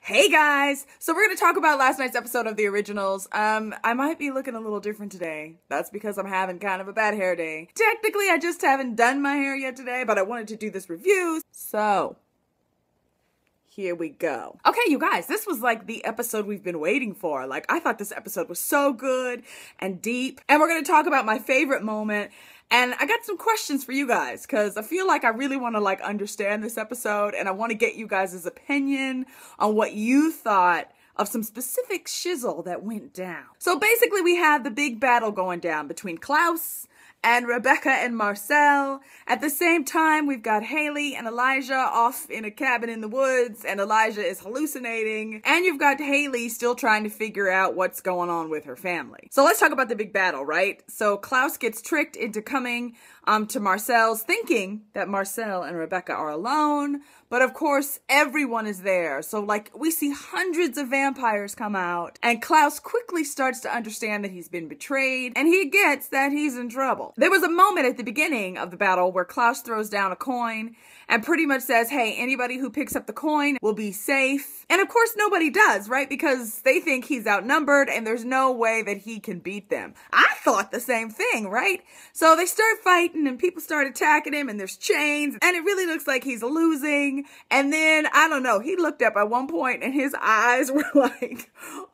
Hey guys! So we're going to talk about last night's episode of The Originals. I might be looking a little different today. That's because I'm having kind of a bad hair day. Technically, I just haven't done my hair yet today, but I wanted to do this review. So, here we go. Okay, you guys, this was like the episode we've been waiting for. Like, I thought this episode was so good and deep. And we're going to talk about my favorite moment. And I got some questions for you guys because I feel like I really want to understand this episode and I want to get you guys' opinion on what you thought of some specific shizzle that went down. So basically we have the big battle going down between Klaus and Rebecca and Marcel. At the same time, we've got Haley and Elijah off in a cabin in the woods, and Elijah is hallucinating. And you've got Haley still trying to figure out what's going on with her family. So let's talk about the big battle, right? So Klaus gets tricked into coming to Marcel's, thinking that Marcel and Rebecca are alone. But of course, everyone is there. So we see hundreds of vampires come out, and Klaus quickly starts to understand that he's been betrayed, and he gets that he's in trouble. There was a moment at the beginning of the battle where Klaus throws down a coin and pretty much says, hey, anybody who picks up the coin will be safe. And of course, nobody does, right? Because they think he's outnumbered and there's no way that he can beat them. I thought the same thing, right? So they start fighting and people start attacking him and there's chains and it really looks like he's losing. And then, I don't know, he looked up at one point and his eyes were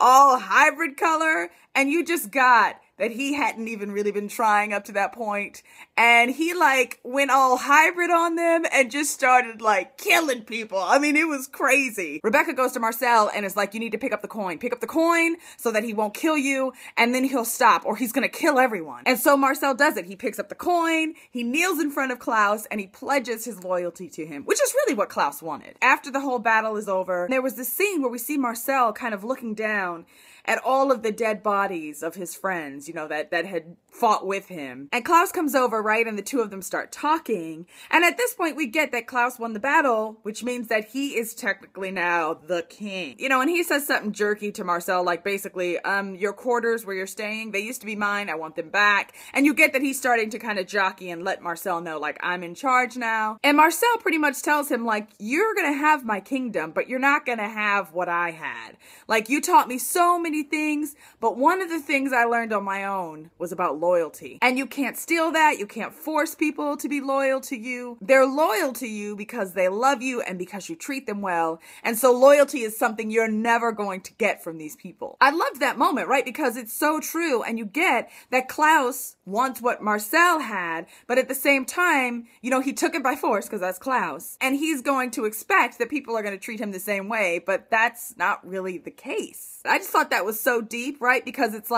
all hybrid color, and you just got that he hadn't even really been trying up to that point. And he went all hybrid on them and just started killing people. I mean, it was crazy. Rebecca goes to Marcel and is like, you need to pick up the coin. Pick up the coin so that he won't kill you and then he'll stop or he's gonna kill everyone. And so Marcel does it. He picks up the coin, he kneels in front of Klaus and he pledges his loyalty to him, which is really what Klaus wanted. After the whole battle is over, there was this scene where we see Marcel kind of looking down at all of the dead bodies of his friends, that had fought with him. And Klaus comes over, right? And the two of them start talking. And at this point, we get that Klaus won the battle, which means that he is technically now the king. And he says something jerky to Marcel, basically, your quarters where you're staying, they used to be mine, I want them back. And you get that he's starting to kind of jockey and let Marcel know, I'm in charge now. And Marcel pretty much tells him, you're gonna have my kingdom, but you're not gonna have what I had. You taught me so many things, but one of the things I learned on my own was about loyalty. And you can't steal that. You can't force people to be loyal to you. They're loyal to you because they love you and because you treat them well. And so loyalty is something you're never going to get from these people. I loved that moment, right? Because it's so true. And you get that Klaus wants what Marcel had, but at the same time, he took it by force because that's Klaus. And he's going to expect that people are going to treat him the same way, but that's not really the case. I just thought that was so deep, right? Because it's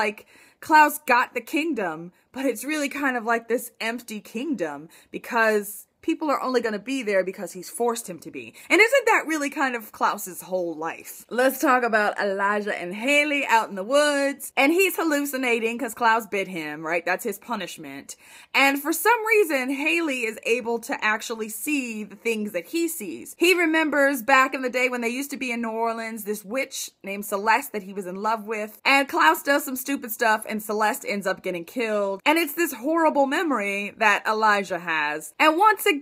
Klaus got the kingdom, but it's really kind of this empty kingdom because people are only going to be there because he's forced him to be. And isn't that really kind of Klaus's whole life? Let's talk about Elijah and Haley out in the woods. And he's hallucinating because Klaus bit him, right? That's his punishment. And for some reason, Haley is able to actually see the things that he sees. He remembers back in the day when they used to be in New Orleans, this witch named Celeste that he was in love with. And Klaus does some stupid stuff and Celeste ends up getting killed. And it's this horrible memory that Elijah has. And once again,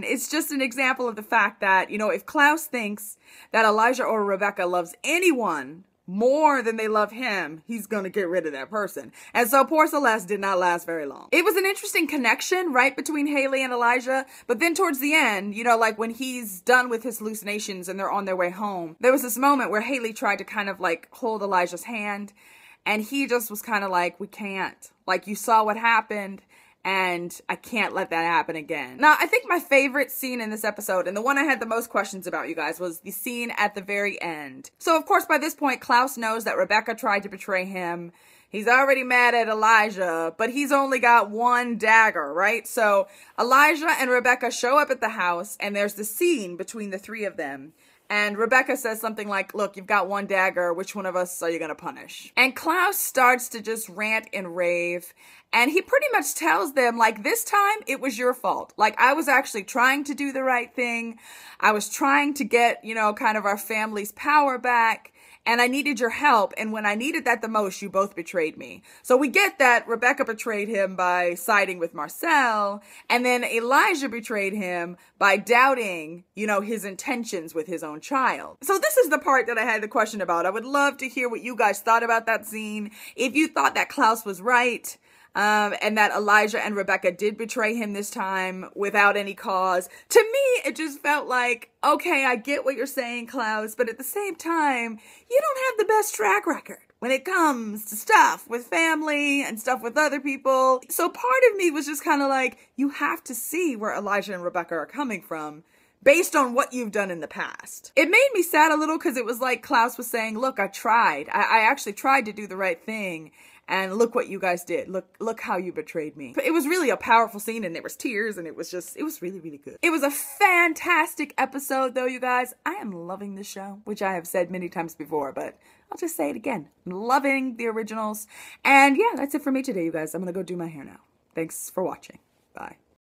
it's just an example of the fact that, if Klaus thinks that Elijah or Rebecca loves anyone more than they love him, he's gonna get rid of that person. And so poor Celeste did not last very long. It was an interesting connection, right, between Haley and Elijah, but then towards the end, when he's done with his hallucinations and they're on their way home, there was this moment where Haley tried to kind of hold Elijah's hand, and he just was kind of we can't. You saw what happened, and I can't let that happen again. Now, I think my favorite scene in this episode, and the one I had the most questions about, you guys, was the scene at the very end. So, of course, by this point, Klaus knows that Rebecca tried to betray him. He's already mad at Elijah, but he's only got one dagger, right? So, Elijah and Rebecca show up at the house, and there's the scene between the three of them. And Rebecca says something like, look, you've got one dagger. Which one of us are you going to punish? And Klaus starts to just rant and rave. And he pretty much tells them, this time it was your fault. I was actually trying to do the right thing. I was trying to get, kind of our family's power back. and I needed your help. And when I needed that the most, you both betrayed me. So we get that Rebecca betrayed him by siding with Marcel, and then Elijah betrayed him by doubting, you know, his intentions with his own child. So this is the part that I had the question about. I would love to hear what you guys thought about that scene. If you thought that Klaus was right, and that Elijah and Rebecca did betray him this time without any cause. To me, it just felt like, okay, I get what you're saying, Klaus, but at the same time, you don't have the best track record when it comes to stuff with family and stuff with other people. So part of me was just kind of like, you have to see where Elijah and Rebecca are coming from based on what you've done in the past. It made me sad a little because it was like Klaus was saying, look, I tried. I actually tried to do the right thing. And look what you guys did. Look how you betrayed me. But it was really a powerful scene, and there was tears, and it was really, really good. It was a fantastic episode though, you guys. I am loving this show, which I have said many times before, but I'll just say it again. I'm loving the originals. And yeah, that's it for me today, you guys. I'm gonna go do my hair now. Thanks for watching. Bye.